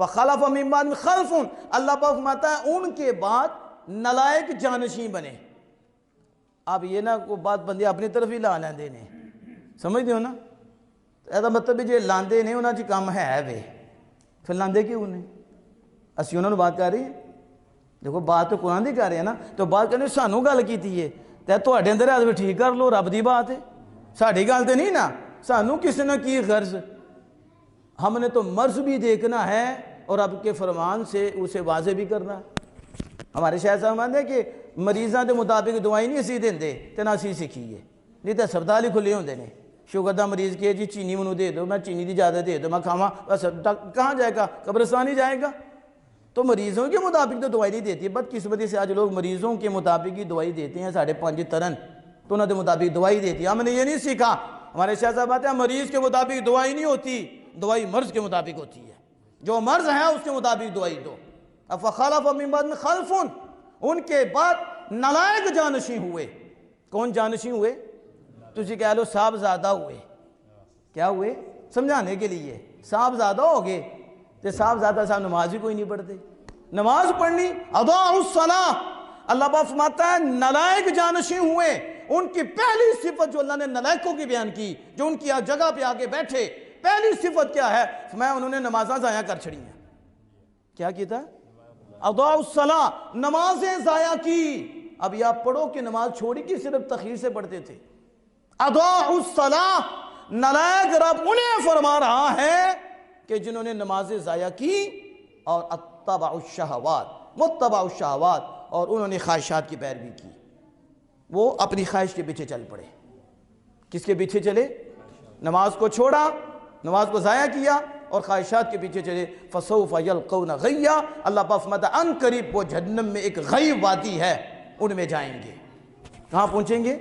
فخلف من بعدهم خلف، اللہ پاک فرماتا ہے ان کے بعد نلائق جانشین بنے. آپ یہ نہ کوئی بات بندے اپنی طرف ہی لا لیندے نے، سمجھتے ہو نا؟ ایسا مطلب جی لاندے نے انہاں چ کام ہے وے، پھر لاندے کیوں نہیں؟ اسی انہوں نے بات کر رہی ہیں. دیکھو بات تو قرآن دی کر رہے ہیں نا، تو بات کرنے سانوں گل کیتی ہے تے تواڈے اندر ہے ٹھیک کر لو، رب دی بات ہے، ساڈی گل تے نہیں نا. سانوں کسی نے کی غرض؟ ہم نے تو مرض بھی دیکھنا ہے اور رب کے فرمان سے اسے واضح بھی کرنا ہے. ہمارے شاید صاحب مانتے ہیں کہ مریضاں دے مطابق دعائیں نہیں اسی دیندے تے نہ اسی سکھیے، نہیں تو ہسپتال ہی کھلے ہوندے نے. شوگر دا مریض کہ جی چینی منو دے دو، میں چینی دی زیادہ دے دو، میں کھاواں بس کہاں جائے گا؟ قبرستان ہی جائے گا. تو مریضوں کے مطابق تو دوائی نہیں دیتی ہے. بدقسمتی سے آج لوگ مریضوں کے مطابق ہی دوائی دیتے ہیں. ساڑھے 5 ترن تو انہوں نے مطابق دوائی دیتی ہے. ہم نے یہ نہیں سیکھا. ہمارے شاہ صاحب آتے ہیں مریض کے مطابق دوائی نہیں ہوتی، دوائی مرض کے مطابق ہوتی ہے. جو مرض ہے اس کے مطابق دوائی دو. فخلف من بعدهم خلف، ان کے بعد نلائق جانشین ہوئے. کون جانشین ہوئے؟ تجھے کہہ لو صاحب زیادہ ہوئے. کیا ہوئے؟ سمجھانے کے لیے صاحب زیادہ ہو گئے. تو صاحب زیادہ صاحب نماز ہی کوئی نہیں پڑھتے. نماز پڑھنی اضاعوا الصلاۃ. اللہ پاک فرماتا ہے نلائق جانشین ہوئے. ان کی پہلی صفت جو اللہ نے نلائقوں کی بیان کی، جو ان کی جگہ پہ آگے بیٹھے، پہلی صفت کیا ہے؟ فرمایا انہوں نے نمازاں ضائع کر چھڑی ہیں. کیا کیتا؟ اضاعوا الصلاۃ، نمازیں ضائع کی. اب یہ آپ پڑھو کہ نماز چھوڑی کہ صرف تخیر سے پڑھتے تھے؟ اضاعوا الصلاۃ، نلائق رب انہیں فرما رہا ہے کہ جنہوں نے نمازیں ضائع کی اور اتبعوا الشہوات، متبعوا الشہوات، اور انہوں نے خواہشات کی پیروی کی. وہ اپنی خواہش کے پیچھے چل پڑے. کس کے پیچھے چلے؟ نماز کو چھوڑا، نماز کو ضائع کیا اور خواہشات کے پیچھے چلے. فسوف یلقون غیا، اللہ پاک فرماتا ہے ان قریب وہ جہنم میں ایک غی وادی ہے، ان میں جائیں گے. کہاں پہنچیں گے؟